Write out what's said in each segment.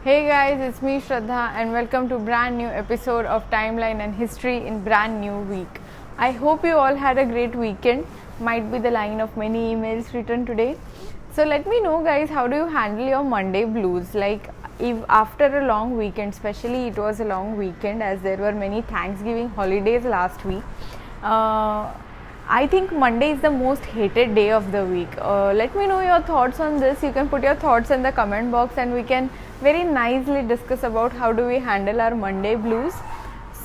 Hey guys, it's me Shraddha and welcome to brand new episode of Timeline and History in brand new week. I hope you all had a great weekend. Might be the line of many emails written today. So let me know guys, how do you handle your Monday blues? Like if after a long weekend, especially it was a long weekend as there were many Thanksgiving holidays last week. I think Monday is the most hated day of the week. Let me know your thoughts on this. You can put your thoughts in the comment box and we can very nicely discuss about how do we handle our Monday blues.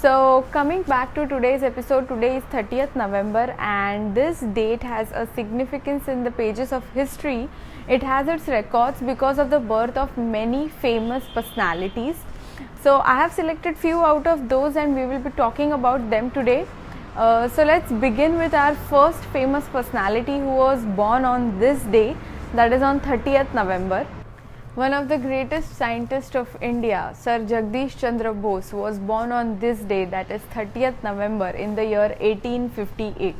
So coming back to today's episode, today is 30th November and this date has a significance in the pages of history. It has its records because of the birth of many famous personalities. So I have selected few out of those and we will be talking about them today. So let's begin with our first famous personality who was born on this day, that is on 30th November. One of the greatest scientists of India, Sir Jagdish Chandra Bose, was born on this day, that is 30th November in the year 1858.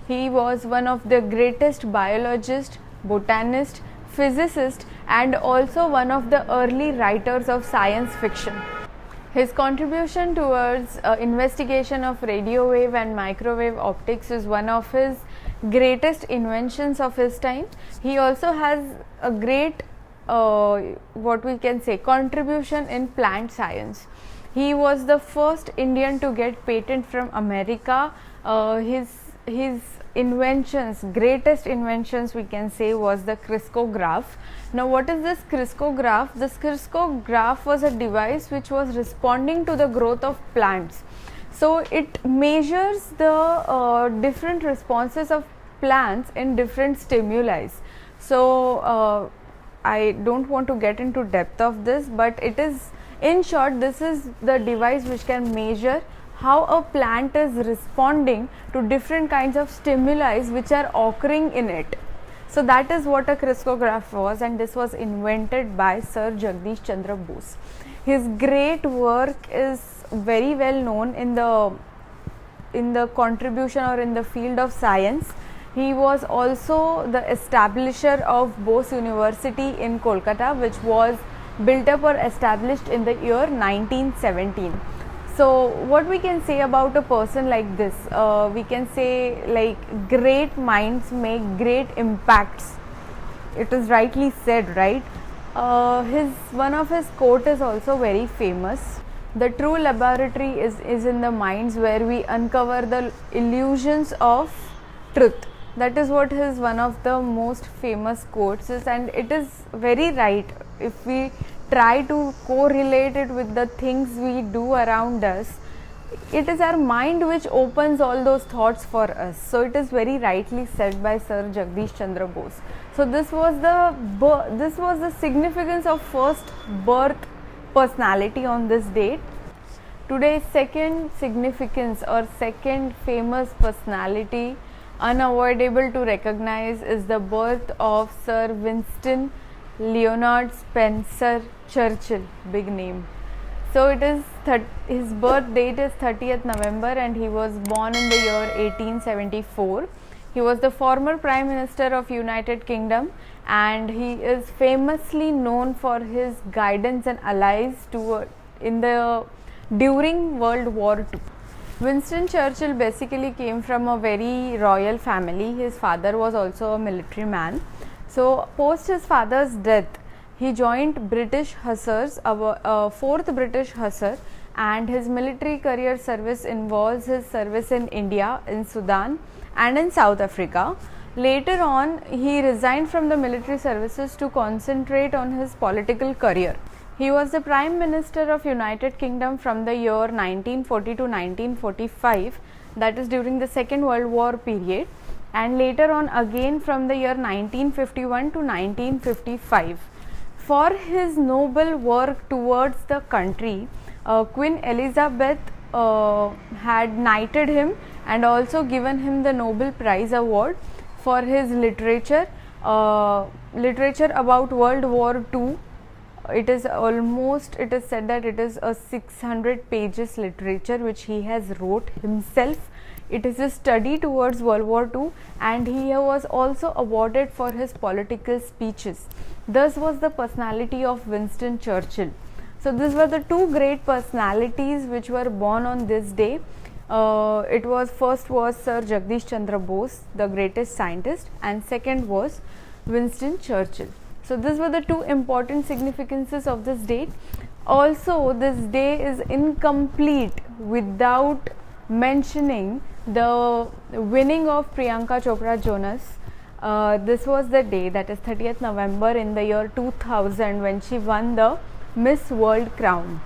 He was one of the greatest biologists, botanists, physicists and also one of the early writers of science fiction. His contribution towards investigation of radio wave and microwave optics is one of his greatest inventions of his time. He also has a great what we can say contribution in plant science. He was the first Indian to get patent from America. His inventions, greatest inventions we can say, was the cryscograph. Now what is this cryscograph? This cryscograph was a device which was responding to the growth of plants. So it measures the different responses of plants in different stimuli. So I don't want to get into depth of this, but it is, in short, this is the device which can measure how a plant is responding to different kinds of stimuli which are occurring in it. So that is what a cryscograph was, and this was invented by Sir Jagdish Chandra Bose. His great work is very well known in the contribution or in the field of science. He was also the establisher of Bose University in Kolkata, which was built up or established in the year 1917. So what we can say about a person like this, we can say like great minds make great impacts. It is rightly said, right? One of his quote is also very famous. The true laboratory is in the minds where we uncover the illusions of truth. That is what his one of the most famous quotes is, and it is very right. If we try to correlate it with the things we do around us, it is our mind which opens all those thoughts for us. So it is very rightly said by Sir Jagdish Chandra Bose. So this was the significance of first birth personality on this date. Today's second significance or second famous personality unavoidable to recognize is the birth of Sir Winston Leonard Spencer Churchill, big name. So it is his birth date is 30th November and he was born in the year 1874. He was the former Prime Minister of United Kingdom and he is famously known for his guidance and allies during World War II. Winston Churchill basically came from a very royal family. His father was also a military man. So post his father's death, he joined British Hussars, 4th British Hussar, and his military career service involves his service in India, in Sudan and in South Africa. Later on, he resigned from the military services to concentrate on his political career. He was the Prime Minister of United Kingdom from the year 1940 to 1945, that is during the Second World War period, and later on again from the year 1951 to 1955. For his noble work towards the country, Queen Elizabeth had knighted him and also given him the Nobel Prize Award for his literature about World War II. It is said that it is a 600 pages literature which he has wrote himself. It is a study towards World War II and he was also awarded for his political speeches. Thus was the personality of Winston Churchill. So these were the two great personalities which were born on this day. It was first was Sir Jagdish Chandra Bose, the greatest scientist, and second was Winston Churchill. So these were the two important significances of this date. Also, this day is incomplete without mentioning the winning of Priyanka Chopra Jonas. This was the day, that is 30th November in the year 2000, when she won the Miss World crown.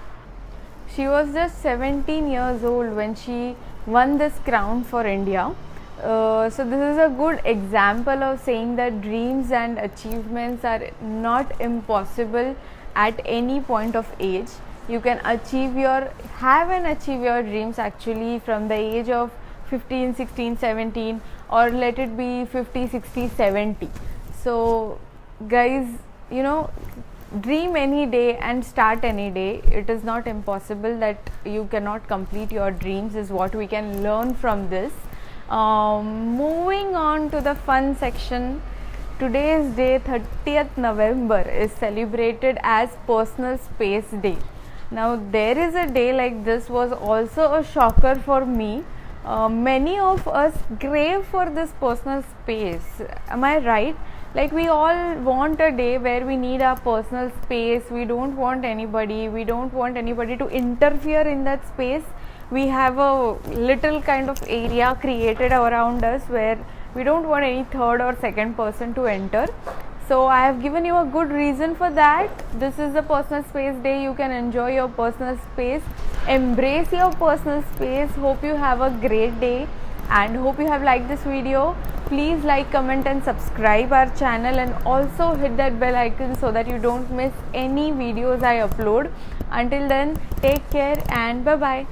She was just 17 years old when she won this crown for India. So this is a good example of saying that dreams and achievements are not impossible at any point of age. You can achieve your dreams actually from the age of 15, 16, 17, or let it be 50, 60, 70. So guys, you know, dream any day and start any day. It is not impossible that you cannot complete your dreams, is what we can learn from this. Moving on to the fun section, today's day, 30th November, is celebrated as Personal Space Day. Now, there is a day like this was also a shocker for me. Many of us crave for this personal space. Am I right? Like, we all want a day where we need our personal space. We don't want anybody to interfere in that space. We have a little kind of area created around us where we don't want any third or second person to enter. So I have given you a good reason for that. This is the Personal Space Day. You can enjoy your personal space, embrace your personal space. Hope you have a great day and hope you have liked this video. Please like, comment and subscribe our channel, and also hit that bell icon so that you don't miss any videos I upload. Until then, take care and bye bye.